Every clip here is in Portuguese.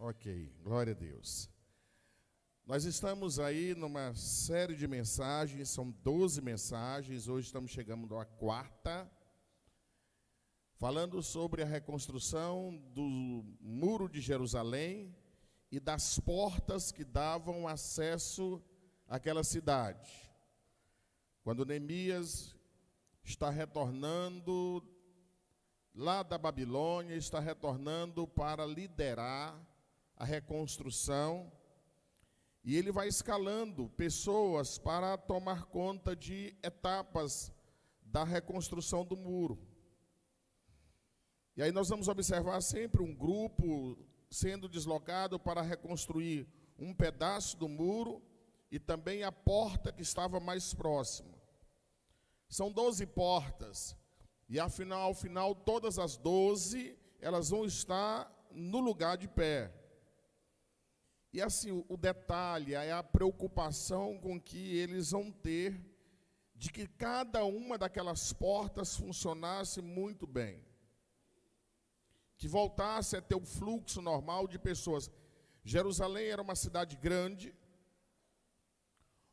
Ok, glória a Deus. Nós estamos aí numa série de mensagens, são 12 mensagens, hoje estamos chegando à quarta, falando sobre a reconstrução do Muro de Jerusalém e das portas que davam acesso àquela cidade. Quando Neemias está retornando lá da Babilônia, está retornando para liderar a reconstrução, e ele vai escalando pessoas para tomar conta de etapas da reconstrução do muro. E aí nós vamos observar sempre um grupo sendo deslocado para reconstruir um pedaço do muro e também a porta que estava mais próxima. São 12 portas, e ao final todas as 12, elas vão estar no lugar de pé. E assim, o detalhe é a preocupação com que eles vão ter de que cada uma daquelas portas funcionasse muito bem. Que voltasse a ter o fluxo normal de pessoas. Jerusalém era uma cidade grande,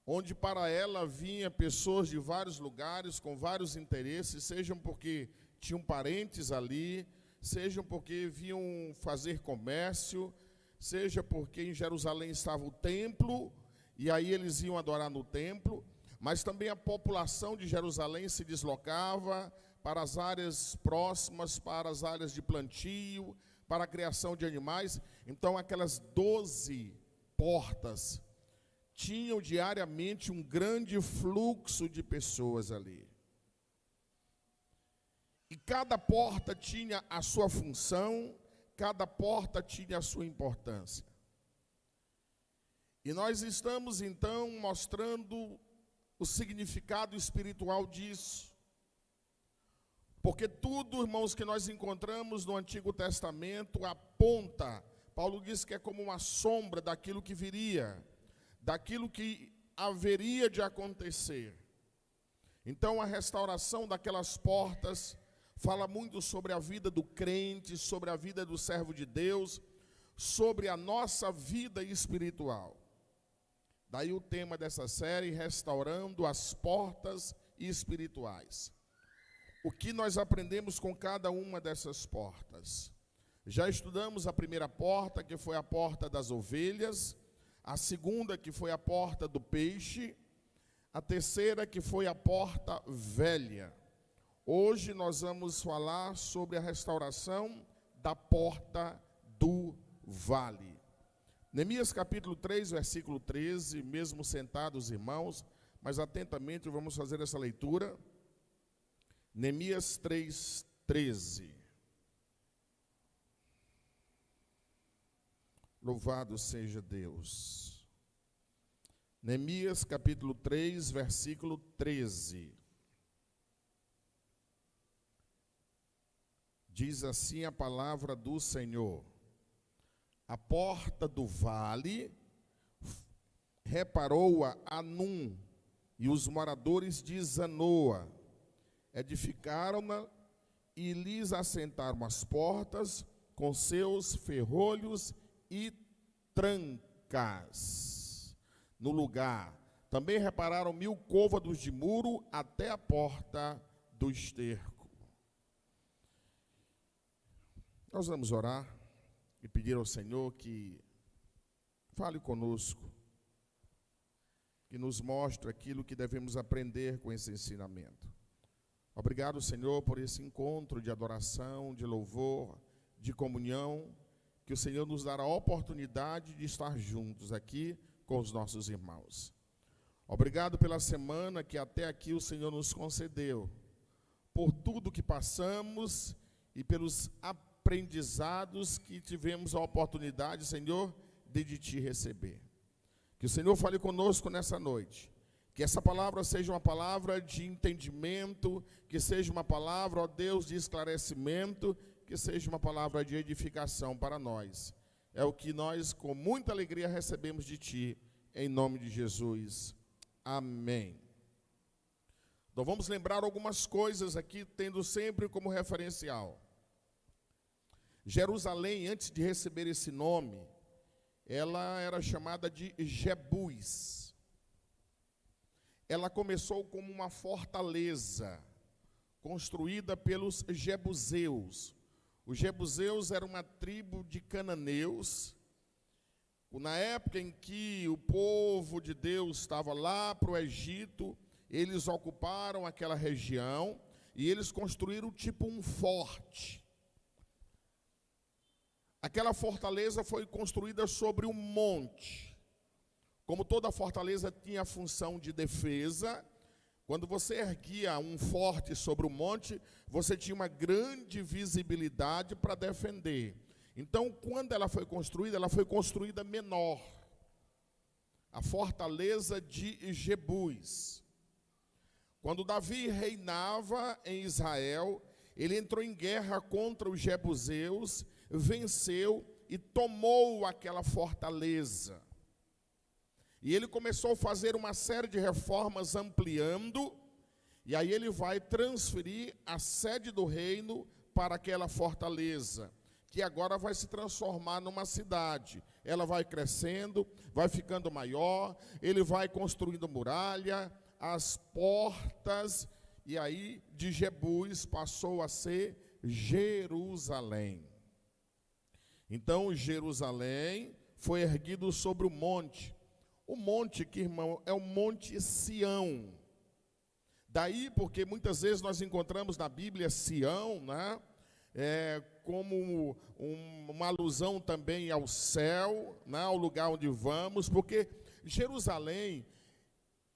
onde para ela vinha pessoas de vários lugares, com vários interesses, sejam porque tinham parentes ali, sejam porque vinham fazer comércio, seja porque em Jerusalém estava o templo, e aí eles iam adorar no templo, mas também a população de Jerusalém se deslocava para as áreas próximas, para as áreas de plantio, para a criação de animais. Então aquelas 12 portas tinham diariamente um grande fluxo de pessoas ali. E cada porta tinha a sua função, cada porta tinha a sua importância. E nós estamos, então, mostrando o significado espiritual disso. Porque tudo, irmãos, que nós encontramos no Antigo Testamento aponta, Paulo diz que é como uma sombra daquilo que viria, daquilo que haveria de acontecer. Então, a restauração daquelas portas fala muito sobre a vida do crente, sobre a vida do servo de Deus, sobre a nossa vida espiritual. Daí o tema dessa série, restaurando as portas espirituais. O que nós aprendemos com cada uma dessas portas? Já estudamos a primeira porta, que foi a porta das ovelhas, a segunda, que foi a porta do peixe, a terceira, que foi a porta velha. Hoje nós vamos falar sobre a restauração da porta do vale. Neemias capítulo 3, versículo 13, mesmo sentados, irmãos, mas atentamente vamos fazer essa leitura. Neemias 3, 13. Louvado seja Deus. Neemias capítulo 3, versículo 13. Diz assim a palavra do Senhor: a porta do vale reparou-a Anum e os moradores de Zanoa, edificaram-na e lhes assentaram as portas com seus ferrolhos e trancas no lugar. Também repararam 1000 côvados de muro até a porta do esterco. Nós vamos orar e pedir ao Senhor que fale conosco, que nos mostre aquilo que devemos aprender com esse ensinamento. Obrigado, Senhor, por esse encontro de adoração, de louvor, de comunhão, que o Senhor nos dará a oportunidade de estar juntos aqui com os nossos irmãos. Obrigado pela semana que até aqui o Senhor nos concedeu, por tudo que passamos e pelos aprendizados que tivemos a oportunidade, Senhor, de Te receber. Que o Senhor fale conosco nessa noite. Que essa palavra seja uma palavra de entendimento, que seja uma palavra, ó Deus, de esclarecimento, que seja uma palavra de edificação para nós. É o que nós, com muita alegria, recebemos de Ti, em nome de Jesus. Amém. Então vamos lembrar algumas coisas aqui, tendo sempre como referencial. Jerusalém, antes de receber esse nome, ela era chamada de Jebus. Ela começou como uma fortaleza construída pelos jebuseus. Os jebuseus eram uma tribo de cananeus. Na época em que o povo de Deus estava lá para o Egito, eles ocuparam aquela região e eles construíram tipo um forte. Aquela fortaleza foi construída sobre um monte. Como toda fortaleza tinha a função de defesa, quando você erguia um forte sobre o monte, você tinha uma grande visibilidade para defender. Então, quando ela foi construída menor. A fortaleza de Jebus. Quando Davi reinava em Israel, ele entrou em guerra contra os jebuseus, venceu e tomou aquela fortaleza. E ele começou a fazer uma série de reformas ampliando, e aí ele vai transferir a sede do reino para aquela fortaleza, que agora vai se transformar numa cidade. Ela vai crescendo, vai ficando maior, ele vai construindo muralha, as portas, e aí de Jebus passou a ser Jerusalém. Então Jerusalém foi erguido sobre o monte. O monte, que irmão, é o Monte Sião. Daí porque muitas vezes nós encontramos na Bíblia Sião, né? Como uma alusão também ao céu, né, ao lugar onde vamos, porque Jerusalém,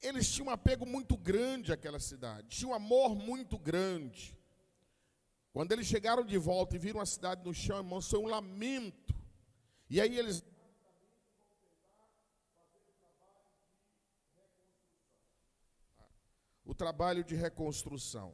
eles tinham um apego muito grande àquela cidade, tinham um amor muito grande. Quando eles chegaram de volta e viram a cidade no chão, irmãos, foi um lamento. E aí eles o trabalho de reconstrução.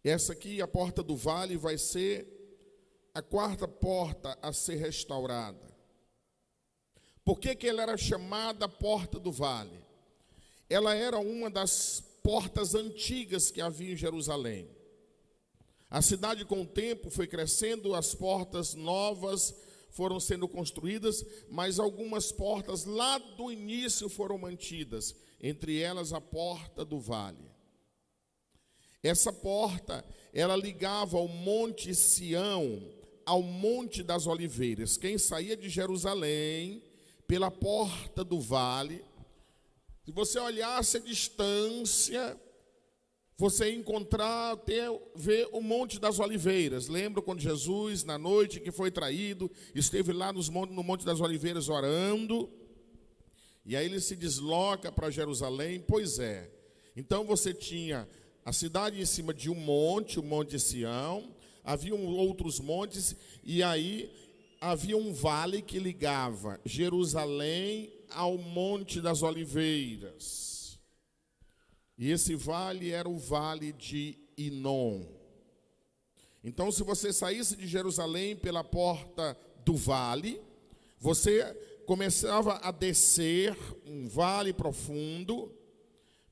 Essa aqui, a porta do vale, vai ser a quarta porta a ser restaurada. Por que ela era chamada porta do vale? Ela era uma das portas antigas que havia em Jerusalém. A cidade, com o tempo, foi crescendo, as portas novas foram sendo construídas, mas algumas portas lá do início foram mantidas, entre elas a porta do vale. Essa porta, ela ligava o Monte Sião ao Monte das Oliveiras. Quem saía de Jerusalém pela porta do vale, se você olhasse a distância, você ia encontrar, ver o Monte das Oliveiras. Lembra quando Jesus, na noite que foi traído, esteve lá no Monte das Oliveiras orando, e aí ele se desloca para Jerusalém? Pois é. Então você tinha a cidade em cima de um monte, o Monte Sião, haviam outros montes, e aí havia um vale que ligava Jerusalém ao Monte das Oliveiras. E esse vale era o vale de Inom. Então, se você saísse de Jerusalém pela porta do vale, você começava a descer um vale profundo,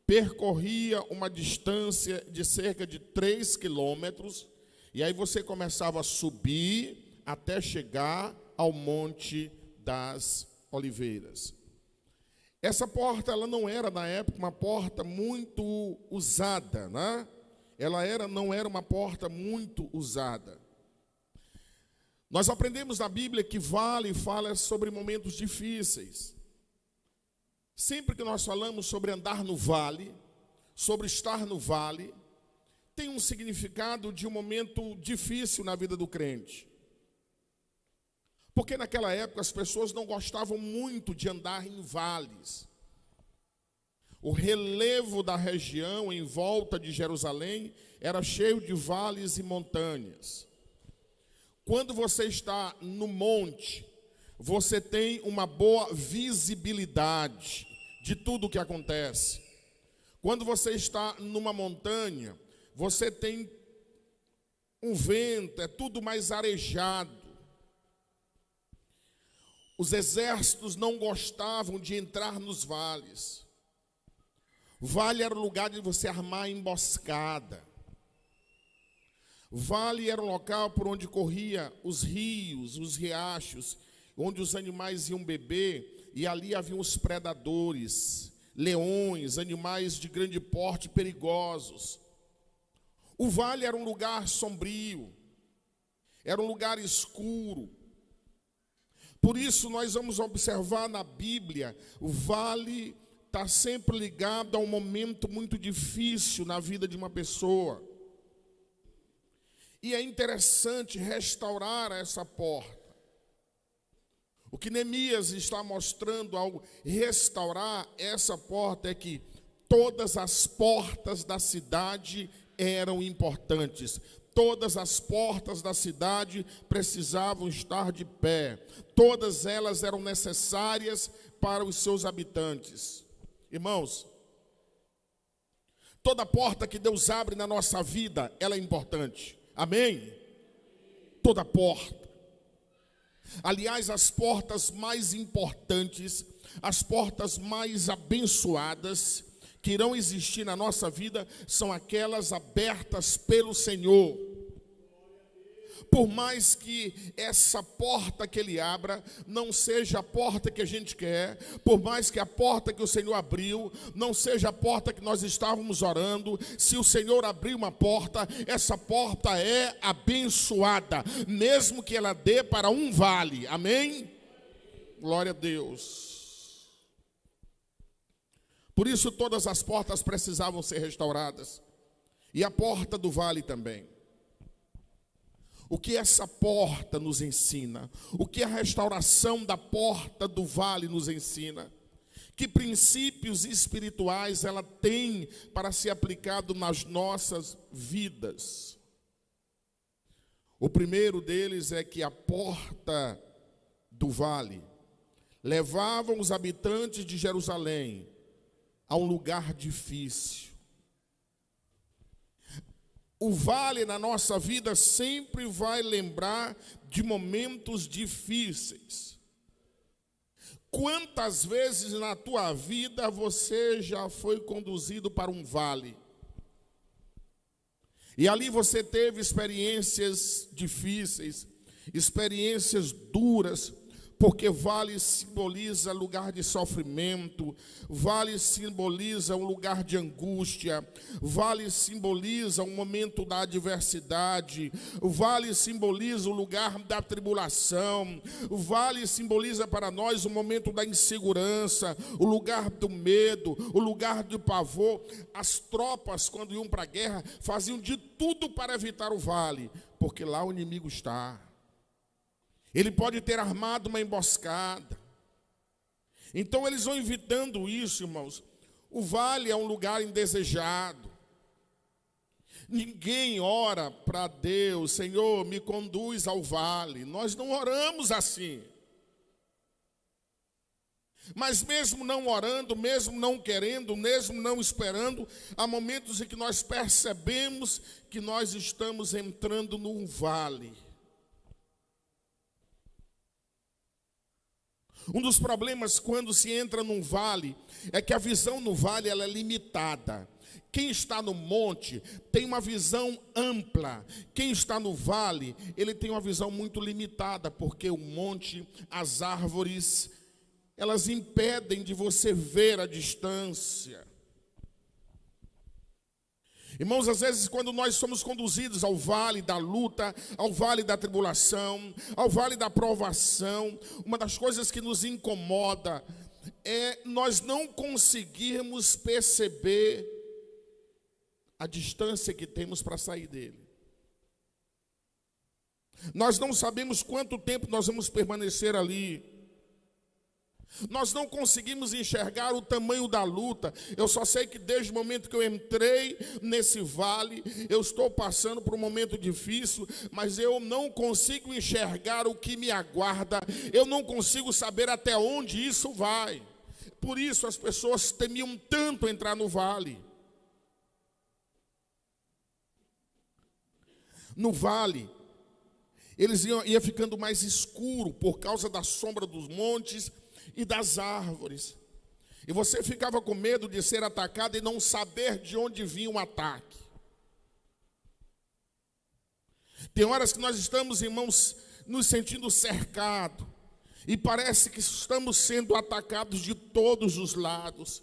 percorria uma distância de cerca de 3 quilômetros, e aí você começava a subir até chegar ao Monte das Oliveiras. Essa porta, ela não era, na época, uma porta muito usada, né? Não era uma porta muito usada. Nós aprendemos na Bíblia que vale fala sobre momentos difíceis. Sempre que nós falamos sobre andar no vale, sobre estar no vale, tem um significado de um momento difícil na vida do crente. Porque naquela época as pessoas não gostavam muito de andar em vales. O relevo da região em volta de Jerusalém era cheio de vales e montanhas. Quando você está no monte, você tem uma boa visibilidade de tudo o que acontece. Quando você está numa montanha, você tem um vento, é tudo mais arejado. Os exércitos não gostavam de entrar nos vales. Vale era o lugar de você armar emboscada. Vale era o local por onde corria os rios, os riachos, onde os animais iam beber, e ali haviam os predadores, leões, animais de grande porte perigosos. O vale era um lugar sombrio, era um lugar escuro. Por isso nós vamos observar na Bíblia, o vale está sempre ligado a um momento muito difícil na vida de uma pessoa. E é interessante restaurar essa porta. O que Neemias está mostrando ao restaurar essa porta é que todas as portas da cidade eram importantes. Todas as portas da cidade precisavam estar de pé. Todas elas eram necessárias para os seus habitantes. Irmãos, toda porta que Deus abre na nossa vida, ela é importante. Amém? Toda porta. Aliás, as portas mais importantes, as portas mais abençoadas que irão existir na nossa vida são aquelas abertas pelo Senhor. Por mais que essa porta que Ele abra não seja a porta que a gente quer, por mais que a porta que o Senhor abriu não seja a porta que nós estávamos orando, se o Senhor abrir uma porta, essa porta é abençoada, mesmo que ela dê para um vale. Amém? Glória a Deus. Por isso todas as portas precisavam ser restauradas, e a porta do vale também. O que essa porta nos ensina? O que a restauração da porta do vale nos ensina? Que princípios espirituais ela tem para ser aplicado nas nossas vidas? O primeiro deles é que a porta do vale levava os habitantes de Jerusalém a um lugar difícil. O vale na nossa vida sempre vai lembrar de momentos difíceis. Quantas vezes na tua vida você já foi conduzido para um vale? E ali você teve experiências difíceis, experiências duras, porque vale simboliza lugar de sofrimento, vale simboliza um lugar de angústia, vale simboliza um momento da adversidade, vale simboliza o lugar da tribulação, vale simboliza para nós o momento da insegurança, o lugar do medo, o lugar do pavor. As tropas, quando iam para a guerra, faziam de tudo para evitar o vale, porque lá o inimigo está. Ele pode ter armado uma emboscada. Então eles vão evitando isso, irmãos. O vale é um lugar indesejado. Ninguém ora para Deus, Senhor, me conduz ao vale. Nós não oramos assim. Mas mesmo não orando, mesmo não querendo, mesmo não esperando, há momentos em que nós percebemos que nós estamos entrando num vale. Um dos problemas quando se entra num vale é que a visão no vale ela é limitada. Quem está no monte tem uma visão ampla. Quem está no vale, ele tem uma visão muito limitada, porque o monte, as árvores, elas impedem de você ver a distância. Irmãos, às vezes quando nós somos conduzidos ao vale da luta, ao vale da tribulação, ao vale da provação, uma das coisas que nos incomoda é nós não conseguirmos perceber a distância que temos para sair dele. Nós não sabemos quanto tempo nós vamos permanecer ali. Nós não conseguimos enxergar o tamanho da luta. Eu só sei que desde o momento que eu entrei nesse vale, eu estou passando por um momento difícil, mas eu não consigo enxergar o que me aguarda. Eu não consigo saber até onde isso vai. Por isso as pessoas temiam tanto entrar no vale. No vale, eles ia ficando mais escuro por causa da sombra dos montes e das árvores. E você ficava com medo de ser atacado e não saber de onde vinha o ataque. Tem horas que nós estamos, irmãos, nos sentindo cercados. E parece que estamos sendo atacados de todos os lados.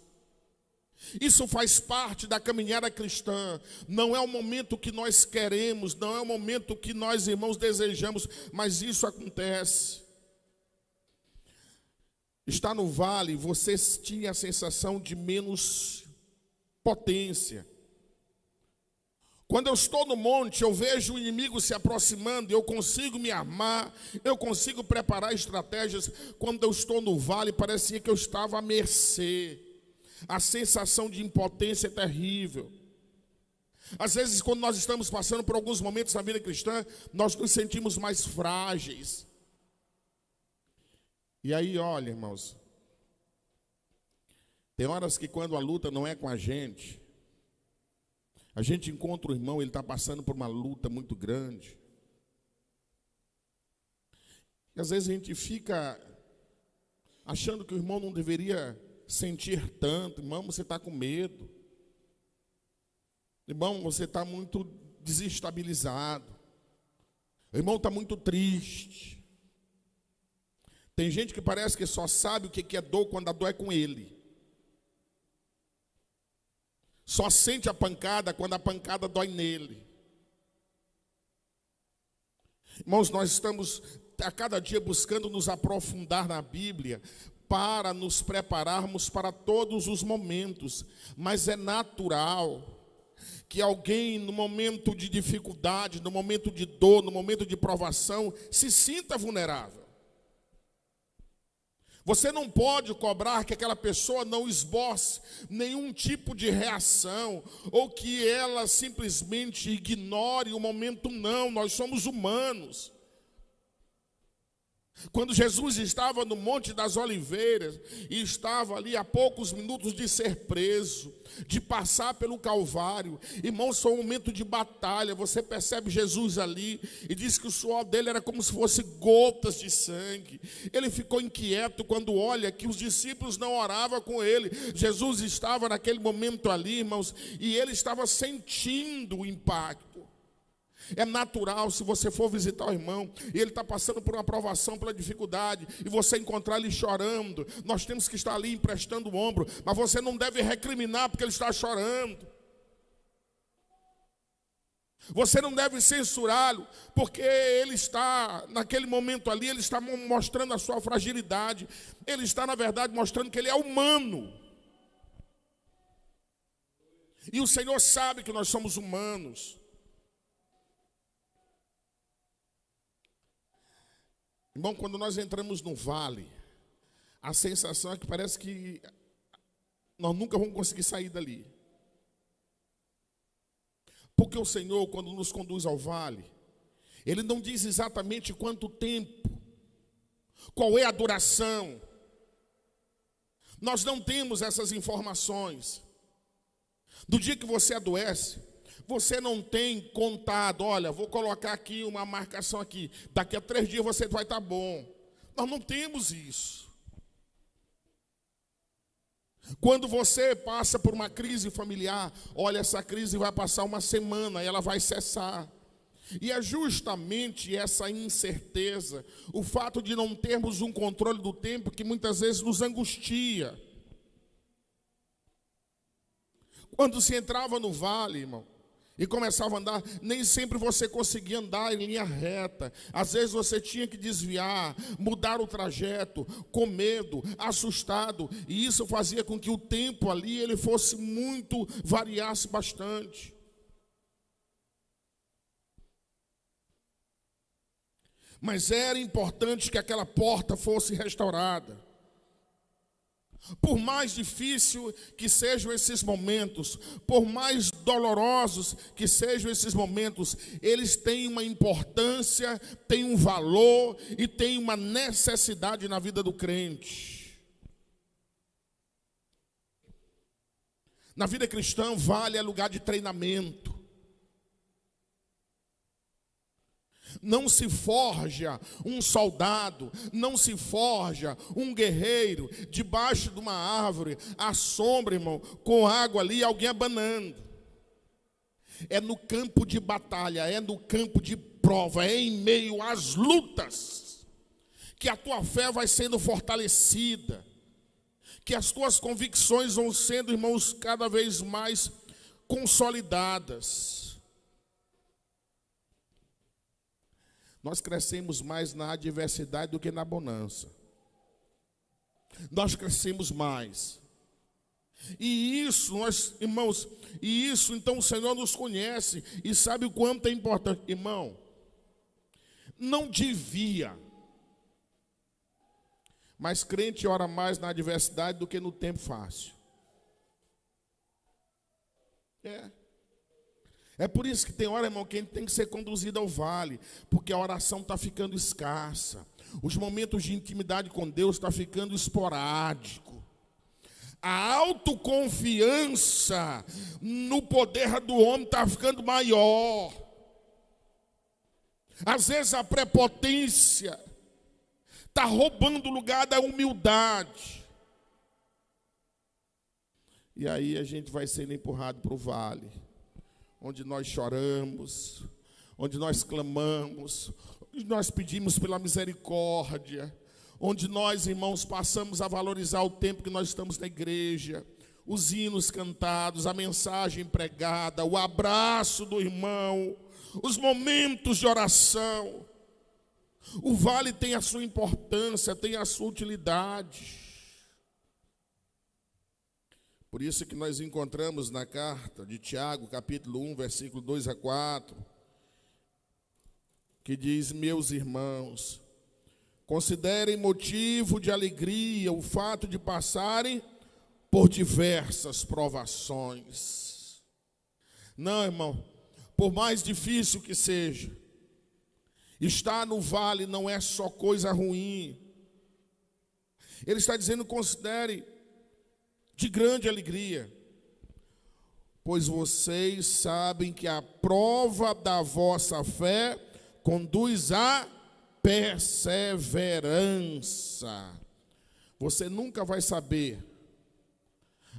Isso faz parte da caminhada cristã. Não é o momento que nós queremos, não é o momento que nós, irmãos, desejamos, mas isso acontece. Está no vale, você tinha a sensação de menos potência. Quando eu estou no monte, eu vejo o inimigo se aproximando, eu consigo me armar, eu consigo preparar estratégias. Quando eu estou no vale, parecia que eu estava à mercê. A sensação de impotência é terrível. Às vezes, quando nós estamos passando por alguns momentos na vida cristã, nós nos sentimos mais frágeis. E aí, olha, irmãos, tem horas que quando a luta não é com a gente encontra o irmão, ele está passando por uma luta muito grande. E às vezes a gente fica achando que o irmão não deveria sentir tanto. Irmão, você está com medo. Irmão, você está muito desestabilizado. O irmão está muito triste. Tem gente que parece que só sabe o que é dor quando a dor é com ele. Só sente a pancada quando a pancada dói nele. Irmãos, nós estamos a cada dia buscando nos aprofundar na Bíblia para nos prepararmos para todos os momentos. Mas é natural que alguém no momento de dificuldade, no momento de dor, no momento de provação, se sinta vulnerável. Você não pode cobrar que aquela pessoa não esboce nenhum tipo de reação, ou que ela simplesmente ignore o momento, não. Nós somos humanos. Quando Jesus estava no Monte das Oliveiras, e estava ali a poucos minutos de ser preso, de passar pelo Calvário, irmãos, foi um momento de batalha. Você percebe Jesus ali, e diz que o suor dele era como se fosse gotas de sangue. Ele ficou inquieto quando olha que os discípulos não oravam com ele. Jesus estava naquele momento ali, irmãos, e ele estava sentindo o impacto. É natural, se você for visitar o irmão e ele está passando por uma provação, pela dificuldade, e você encontrar ele chorando, nós temos que estar ali emprestando o ombro, mas você não deve recriminar porque ele está chorando. Você não deve censurá-lo, porque ele está, naquele momento ali, ele está mostrando a sua fragilidade. Ele está, na verdade, mostrando que ele é humano. E o Senhor sabe que nós somos humanos. Irmão, quando nós entramos no vale, a sensação é que parece que nós nunca vamos conseguir sair dali. Porque o Senhor, quando nos conduz ao vale, Ele não diz exatamente quanto tempo, qual é a duração. Nós não temos essas informações. Do dia que você adoece, você não tem contado, olha, vou colocar aqui uma marcação aqui, daqui a 3 dias você vai estar bom. Nós não temos isso. Quando você passa por uma crise familiar, olha, essa crise vai passar uma semana e ela vai cessar. E é justamente essa incerteza, o fato de não termos um controle do tempo, que muitas vezes nos angustia. Quando se entrava no vale, irmão, e começava a andar, nem sempre você conseguia andar em linha reta. Às vezes você tinha que desviar, mudar o trajeto, com medo, assustado. E isso fazia com que o tempo ali ele fosse muito, variasse bastante. Mas era importante que aquela porta fosse restaurada. Por mais difícil que sejam esses momentos, por mais dolorosos que sejam esses momentos, eles têm uma importância, têm um valor e têm uma necessidade na vida do crente. Na vida cristã, vale é lugar de treinamento. Não se forja um soldado, não se forja um guerreiro debaixo de uma árvore, à sombra, irmão, com água ali, alguém abanando. É no campo de batalha, é no campo de prova, é em meio às lutas que a tua fé vai sendo fortalecida, que as tuas convicções vão sendo, irmãos, cada vez mais consolidadas. Nós crescemos mais na adversidade do que na bonança. Nós crescemos mais. E isso, nós, irmãos, e isso, então o Senhor nos conhece e sabe o quanto é importante. Irmão, não devia, mas crente ora mais na adversidade do que no tempo fácil. É por isso que tem hora, irmão, que a gente tem que ser conduzido ao vale, porque a oração está ficando escassa. Os momentos de intimidade com Deus estão ficando esporádico. A autoconfiança no poder do homem está ficando maior. Às vezes a prepotência está roubando o lugar da humildade. E aí a gente vai sendo empurrado para o vale, onde nós choramos, onde nós clamamos, onde nós pedimos pela misericórdia, onde nós, irmãos, passamos a valorizar o tempo que nós estamos na igreja, os hinos cantados, a mensagem pregada, o abraço do irmão, os momentos de oração. O vale tem a sua importância, tem a sua utilidade. Por isso que nós encontramos na carta de Tiago, capítulo 1, versículo 2 a 4, que diz: meus irmãos, considerem motivo de alegria o fato de passarem por diversas provações. Não, irmão, por mais difícil que seja, estar no vale não é só coisa ruim. Ele está dizendo: considere de grande alegria, pois vocês sabem que a prova da vossa fé conduz à perseverança. Você nunca vai saber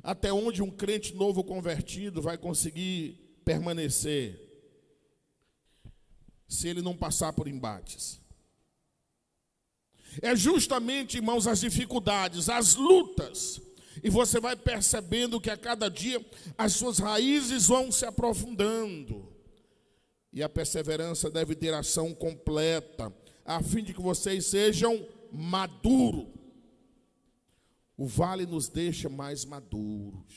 até onde um crente novo convertido vai conseguir permanecer se ele não passar por embates. É justamente, irmãos, as dificuldades, as lutas, e você vai percebendo que a cada dia as suas raízes vão se aprofundando. E a perseverança deve ter ação completa, a fim de que vocês sejam maduros. O vale nos deixa mais maduros.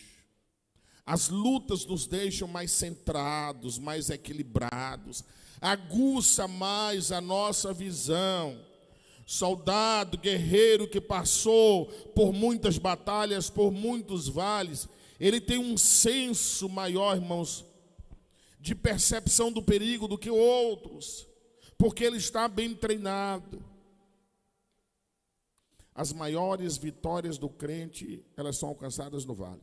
As lutas nos deixam mais centrados, mais equilibrados. Aguça mais a nossa visão. Soldado, guerreiro que passou por muitas batalhas, por muitos vales, ele tem um senso maior, irmãos, de percepção do perigo do que outros, porque ele está bem treinado. As maiores vitórias do crente, elas são alcançadas no vale.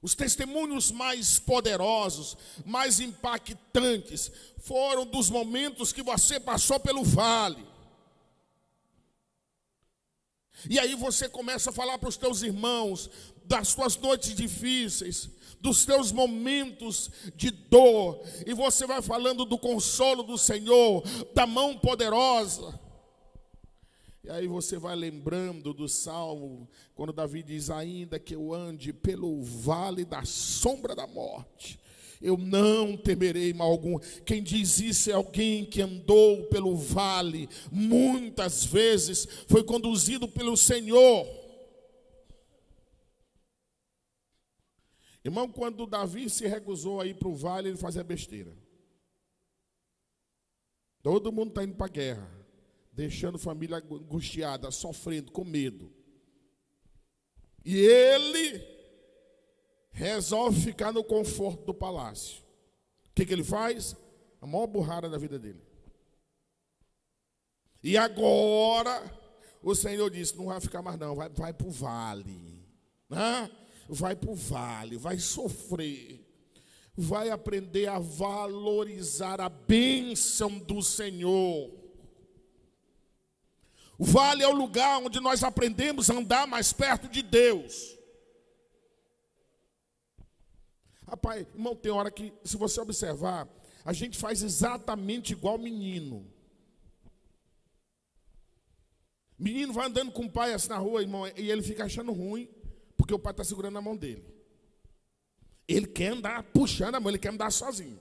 Os testemunhos mais poderosos, mais impactantes, foram dos momentos que você passou pelo vale. E aí você começa a falar para os teus irmãos das suas noites difíceis, dos teus momentos de dor, e você vai falando do consolo do Senhor, da mão poderosa. E aí você vai lembrando do Salmo, quando Davi diz: ainda que eu ande pelo vale da sombra da morte, eu não temerei mal algum. Quem diz isso é alguém que andou pelo vale, muitas vezes foi conduzido pelo Senhor. Irmão, quando Davi se recusou a ir para o vale, ele fazia besteira. Todo mundo está indo para a guerra, deixando a família angustiada, sofrendo, com medo. E ele resolve ficar no conforto do palácio. O que ele faz? A maior burrada da vida dele. E agora, o Senhor disse: não vai ficar mais não, vai para o vale. Vai para o vale, vai sofrer. vai aprender a valorizar a bênção do Senhor. O vale é o lugar onde nós aprendemos a andar mais perto de Deus. Rapaz, irmão, tem hora que, se você observar, a gente faz exatamente igual menino. Menino vai andando com o pai assim na rua, irmão, e ele fica achando ruim, porque o pai está segurando a mão dele. Ele quer andar puxando a mão, ele quer andar sozinho,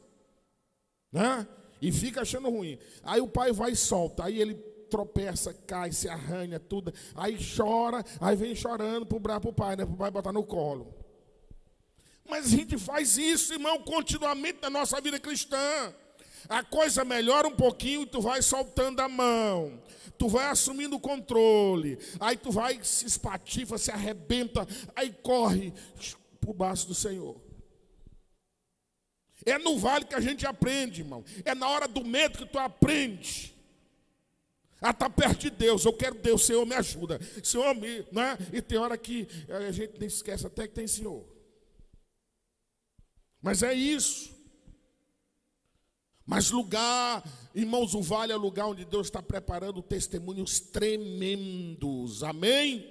né? E fica achando ruim. Aí o pai vai e solta, aí ele tropeça, cai, se arranha, tudo. Aí chora, aí vem chorando pro pai, né? Pro pai botar no colo. Mas a gente faz isso, irmão, continuamente na nossa vida cristã. A coisa melhora um pouquinho e tu vai soltando a mão. Tu vai assumindo o controle. Aí tu vai, se espatifa, se arrebenta. Aí corre por baixo do Senhor. É no vale que a gente aprende, irmão. É na hora do medo que tu aprende a estar perto de Deus. Eu quero Deus, Senhor, me ajuda. Senhor, né? E tem hora que a gente nem esquece até que tem Senhor. Mas é isso. Mas lugar, irmãos, o vale é o lugar onde Deus está preparando testemunhos tremendos. Amém?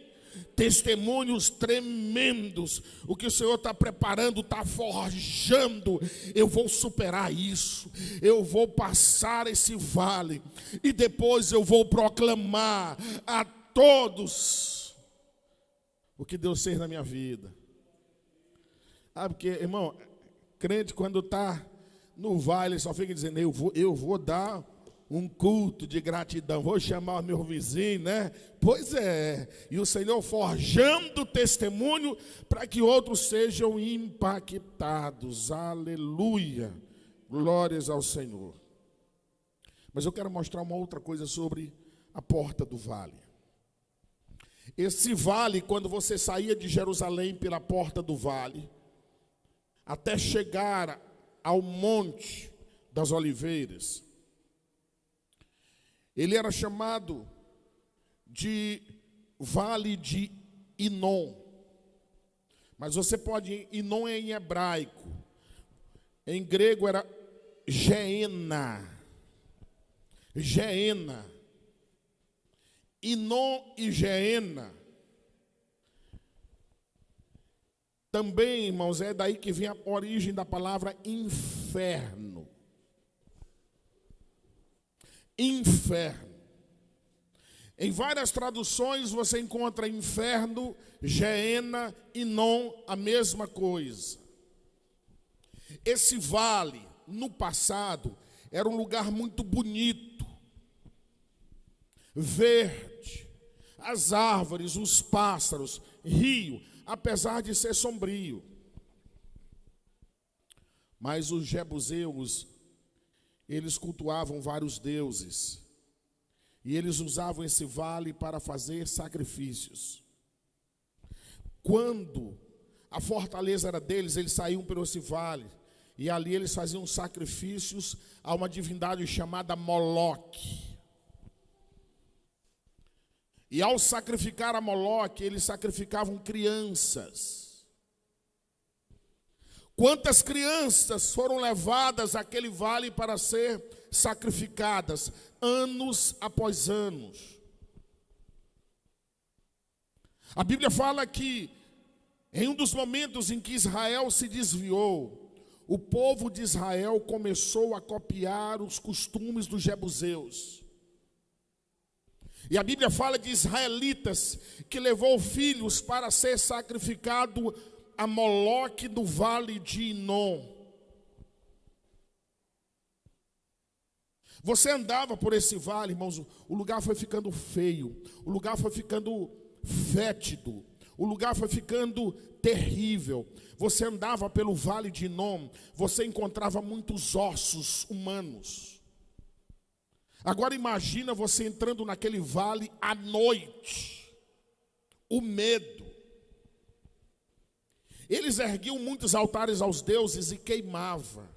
Testemunhos tremendos. O que o Senhor está preparando, está forjando. Eu vou superar isso. Eu vou passar esse vale. E depois eu vou proclamar a todos o que Deus fez na minha vida. Porque, irmão, crente quando está no vale só fica dizendo, eu vou dar um culto de gratidão, vou chamar o meu vizinho, né? Pois é, e o Senhor forjando testemunho para que outros sejam impactados. Aleluia, glórias ao Senhor. Mas eu quero mostrar uma outra coisa sobre a porta do vale. Esse vale, quando você saía de Jerusalém pela porta do vale, até chegar ao Monte das Oliveiras, ele era chamado de Vale de Inom. Mas você pode, Inom é em hebraico, em grego era Geena. Geena. Inom e Geena. Também, irmãos, é daí que vem a origem da palavra inferno. Inferno. Em várias traduções você encontra inferno, Geena, Inom, a mesma coisa. Esse vale, no passado, era um lugar muito bonito, verde, as árvores, os pássaros, rio, apesar de ser sombrio. Mas os jebuseus, eles cultuavam vários deuses. E eles usavam esse vale para fazer sacrifícios. Quando a fortaleza era deles, eles saíam pelo esse vale. E ali eles faziam sacrifícios a uma divindade chamada Moloque. E ao sacrificar a Moloque, eles sacrificavam crianças. Quantas crianças foram levadas àquele vale para ser sacrificadas, anos após anos? A Bíblia fala que, em um dos momentos em que Israel se desviou, o povo de Israel começou a copiar os costumes dos jebuseus. E a Bíblia fala de israelitas que levou filhos para ser sacrificado a Moloque do vale de Inom. Você andava por esse vale, irmãos, o lugar foi ficando feio, o lugar foi ficando fétido, o lugar foi ficando terrível. Você andava pelo vale de Inom, você encontrava muitos ossos humanos. Agora imagina você entrando naquele vale à noite, o medo. Eles erguiam muitos altares aos deuses e queimavam.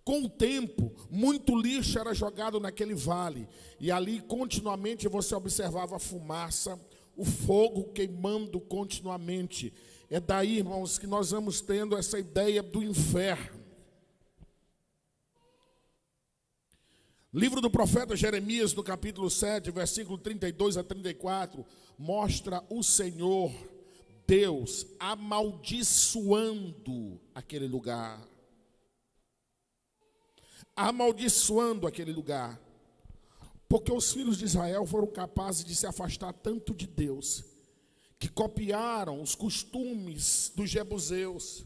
Com o tempo, muito lixo era jogado naquele vale. E ali continuamente você observava a fumaça, o fogo queimando continuamente. É daí, irmãos, que nós vamos tendo essa ideia do inferno. Livro do profeta Jeremias, no capítulo 7, versículo 32 a 34, mostra o Senhor, Deus, amaldiçoando aquele lugar. Amaldiçoando aquele lugar. Porque os filhos de Israel foram capazes de se afastar tanto de Deus, que copiaram os costumes dos jebuseus.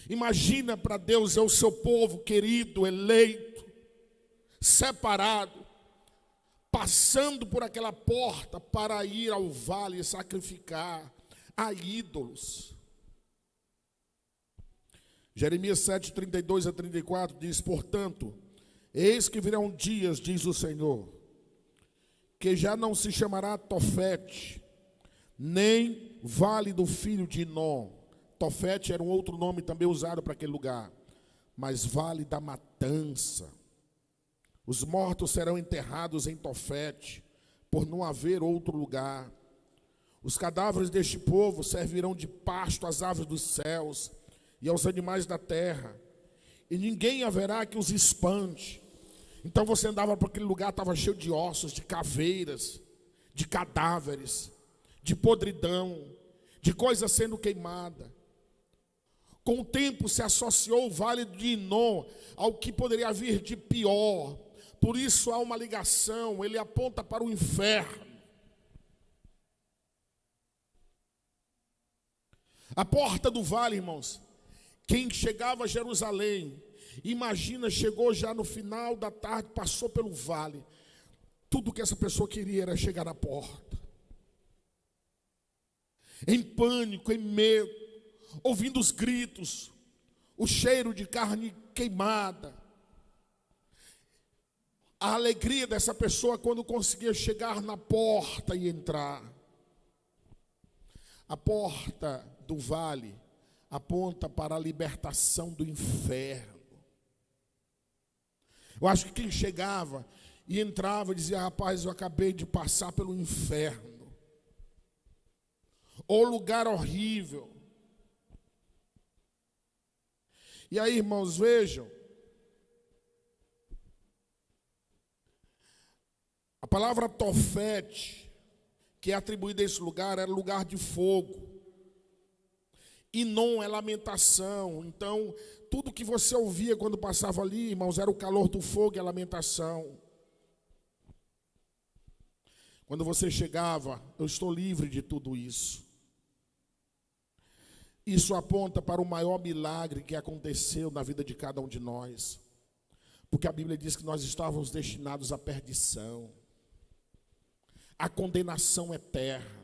Imagina para Deus é o seu povo querido, eleito, separado, passando por aquela porta para ir ao vale e sacrificar a ídolos. Jeremias 7, 32 a 34 diz: portanto, eis que virão dias, diz o Senhor, que já não se chamará Tofete, nem vale do filho de Inom. Tofete era um outro nome também usado para aquele lugar, mas vale da matança. Os mortos serão enterrados em Tofete, por não haver outro lugar. Os cadáveres deste povo servirão de pasto às aves dos céus e aos animais da terra, e ninguém haverá que os espante. Então você andava por aquele lugar, estava cheio de ossos, de caveiras, de cadáveres, de podridão, de coisa sendo queimada. Com o tempo se associou o vale de Inom ao que poderia vir de pior. Por isso há uma ligação, ele aponta para o inferno. A porta do vale, irmãos, quem chegava a Jerusalém, imagina, chegou já no final da tarde, passou pelo vale, tudo que essa pessoa queria era chegar na porta. Em pânico, em medo, ouvindo os gritos, o cheiro de carne queimada. A alegria dessa pessoa quando conseguia chegar na porta e entrar. A porta do vale aponta para a libertação do inferno. Eu acho que quem chegava e entrava dizia: rapaz, eu acabei de passar pelo inferno. Ou lugar horrível. E aí, irmãos, vejam. A palavra Tofete, que é atribuída a esse lugar, era lugar de fogo. Inom é lamentação. Então, tudo que você ouvia quando passava ali, irmãos, era o calor do fogo e a lamentação. Quando você chegava, eu estou livre de tudo isso. Isso aponta para o maior milagre que aconteceu na vida de cada um de nós. Porque a Bíblia diz que nós estávamos destinados à perdição, à condenação eterna.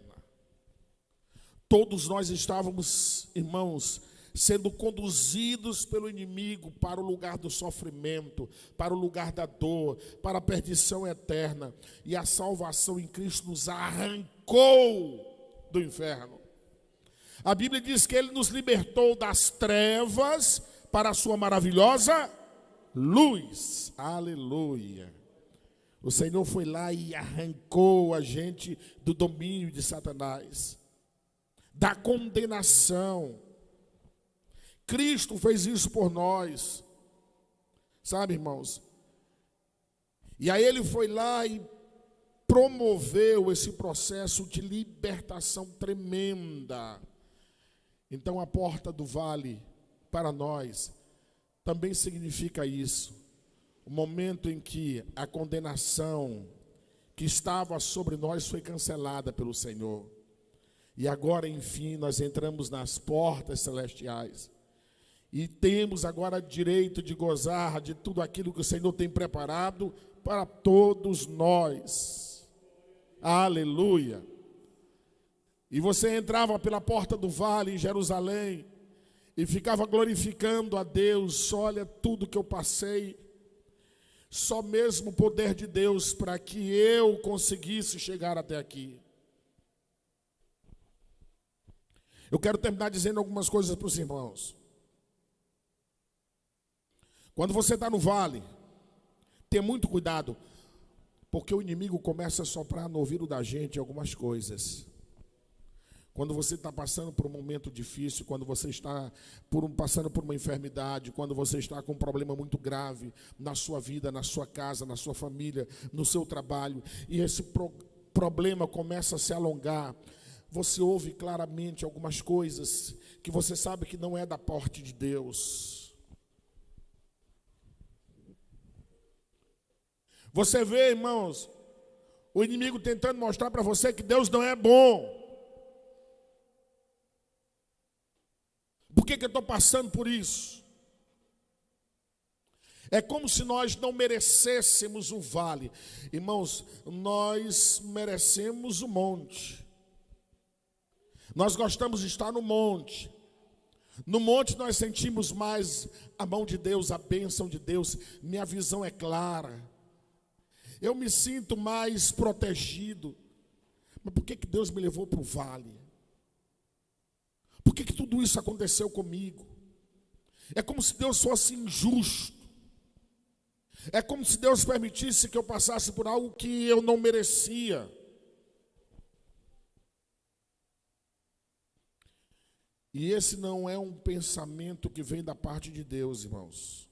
Todos nós estávamos, irmãos, sendo conduzidos pelo inimigo para o lugar do sofrimento, para o lugar da dor, para a perdição eterna. E a salvação em Cristo nos arrancou do inferno. A Bíblia diz que Ele nos libertou das trevas para a sua maravilhosa luz. Aleluia. O Senhor foi lá e arrancou a gente do domínio de Satanás, da condenação. Cristo fez isso por nós. Sabe, irmãos? E aí Ele foi lá e promoveu esse processo de libertação tremenda. Então a porta do vale para nós também significa isso. O momento em que a condenação que estava sobre nós foi cancelada pelo Senhor. E agora, enfim, nós entramos nas portas celestiais. E temos agora direito de gozar de tudo aquilo que o Senhor tem preparado para todos nós. Aleluia. E você entrava pela porta do vale em Jerusalém e ficava glorificando a Deus. Olha tudo que eu passei. Só mesmo o poder de Deus para que eu conseguisse chegar até aqui. Eu quero terminar dizendo algumas coisas para os irmãos. Quando você está no vale, tenha muito cuidado, porque o inimigo começa a soprar no ouvido da gente algumas coisas. Quando você está passando por um momento difícil, quando você está passando por uma enfermidade, quando você está com um problema muito grave na sua vida, na sua casa, na sua família, no seu trabalho, e esse problema começa a se alongar, você ouve claramente algumas coisas que você sabe que não é da parte de Deus. Você vê, irmãos, o inimigo tentando mostrar para você que Deus não é bom. Por que eu estou passando por isso? É como se nós não merecêssemos o vale. Irmãos, nós merecemos o monte. Nós gostamos de estar no monte. No monte nós sentimos mais a mão de Deus, a bênção de Deus. Minha visão é clara. Eu me sinto mais protegido. Mas por que Deus me levou para o vale? Por que tudo isso aconteceu comigo? É como se Deus fosse injusto. É como se Deus permitisse que eu passasse por algo que eu não merecia. E esse não é um pensamento que vem da parte de Deus, irmãos.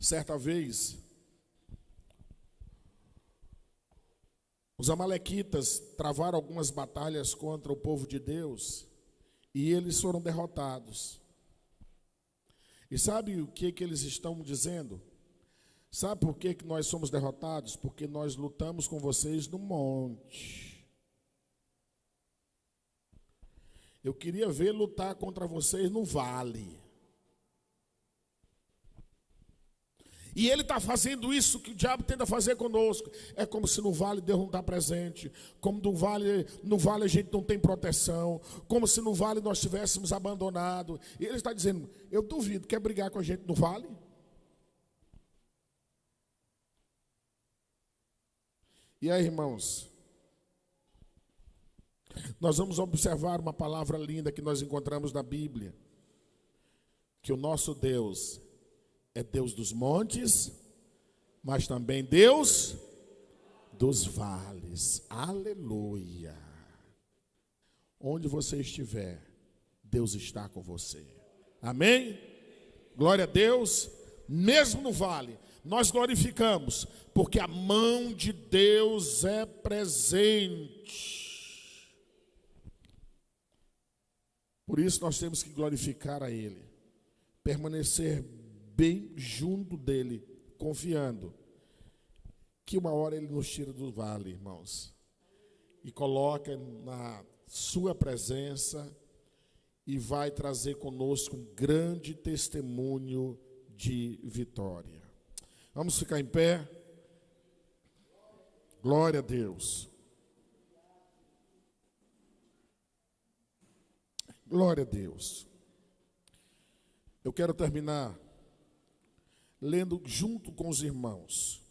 Certa vez, os amalequitas travaram algumas batalhas contra o povo de Deus e eles foram derrotados. E sabe o que eles estão dizendo? Sabe por que nós somos derrotados? Porque nós lutamos com vocês no monte. Eu queria ver lutar contra vocês no vale. E ele está fazendo isso que o diabo tenta fazer conosco. É como se no vale Deus não está presente. Como no vale a gente não tem proteção. Como se no vale nós estivéssemos abandonados. E ele está dizendo, eu duvido, quer brigar com a gente no vale? E aí, irmãos, nós vamos observar uma palavra linda que nós encontramos na Bíblia. Que o nosso Deus é Deus dos montes, mas também Deus dos vales. Aleluia. Onde você estiver, Deus está com você. Amém? Glória a Deus. Mesmo no vale, nós glorificamos, porque a mão de Deus é presente. Por isso nós temos que glorificar a Ele, permanecer bem junto dele, confiando que uma hora ele nos tira do vale, irmãos, e coloca na sua presença e vai trazer conosco um grande testemunho de vitória. Vamos ficar em pé? Glória a Deus. Glória a Deus. Eu quero terminar lendo junto com os irmãos,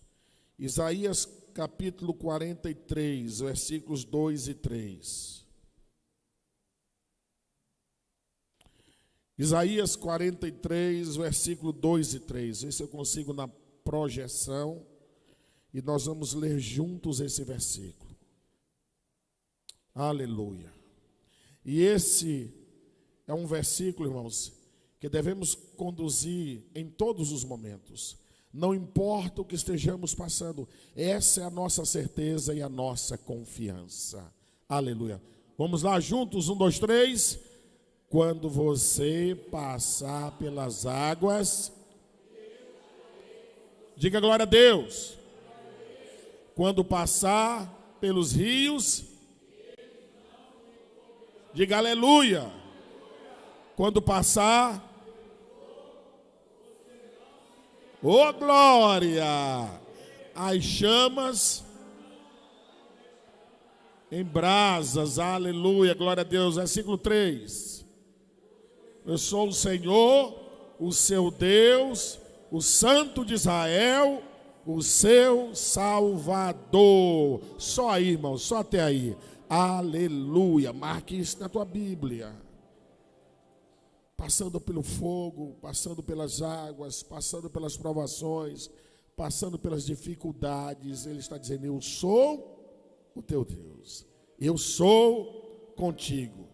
Isaías capítulo 43, versículos 2 e 3. Isaías 43, versículo 2 e 3. Esse eu consigo na projeção, e nós vamos ler juntos esse versículo. Aleluia. E esse é um versículo, irmãos, que devemos conduzir em todos os momentos. Não importa o que estejamos passando, essa é a nossa certeza e a nossa confiança. Aleluia. Vamos lá juntos, 1, 2, 3. Quando você passar pelas águas, diga glória a Deus. Quando passar pelos rios, diga aleluia. Quando passar, ô glória, as chamas em brasas, aleluia, glória a Deus. Versículo 3. Eu sou o Senhor, o seu Deus, o Santo de Israel, o seu Salvador. Só aí, irmão, só até aí. Aleluia, marque isso na tua Bíblia. Passando pelo fogo, passando pelas águas, passando pelas provações, passando pelas dificuldades, ele está dizendo, eu sou o teu Deus. Eu sou contigo.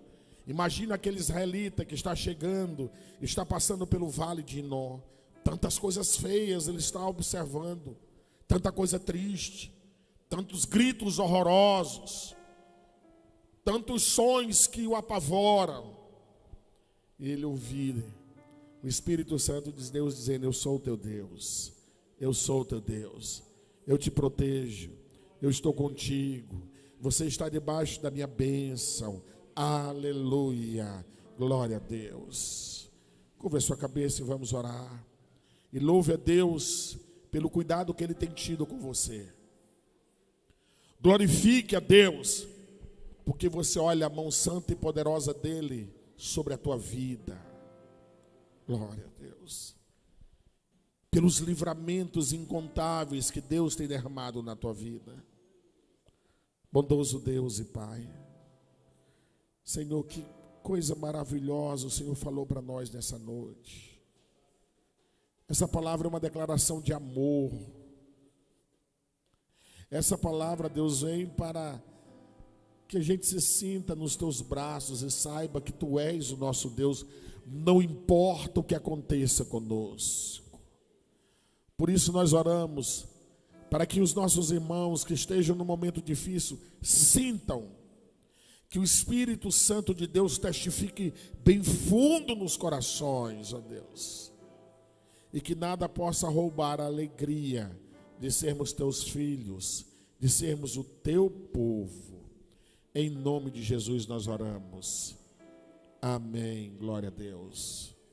Imagina aquele israelita que está chegando, está passando pelo vale de Hinnom. Tantas coisas feias ele está observando, tanta coisa triste, tantos gritos horrorosos, tantos sons que o apavoram. E ele ouvir o Espírito Santo de Deus dizendo: eu sou o teu Deus, eu sou o teu Deus, eu te protejo, eu estou contigo, você está debaixo da minha bênção. Aleluia, glória a Deus. Curva a sua cabeça e vamos orar. E louve a Deus pelo cuidado que Ele tem tido com você. Glorifique a Deus, porque você olha a mão santa e poderosa dEle sobre a tua vida. Glória a Deus. Pelos livramentos incontáveis que Deus tem derramado na tua vida. Bondoso Deus e Pai, Senhor, que coisa maravilhosa o Senhor falou para nós nessa noite. Essa palavra é uma declaração de amor. Essa palavra, Deus, vem para que a gente se sinta nos teus braços e saiba que tu és o nosso Deus, não importa o que aconteça conosco. Por isso nós oramos para que os nossos irmãos que estejam num momento difícil sintam que o Espírito Santo de Deus testifique bem fundo nos corações, ó Deus, e que nada possa roubar a alegria de sermos teus filhos, de sermos o teu povo. Em nome de Jesus nós oramos. Amém. Glória a Deus.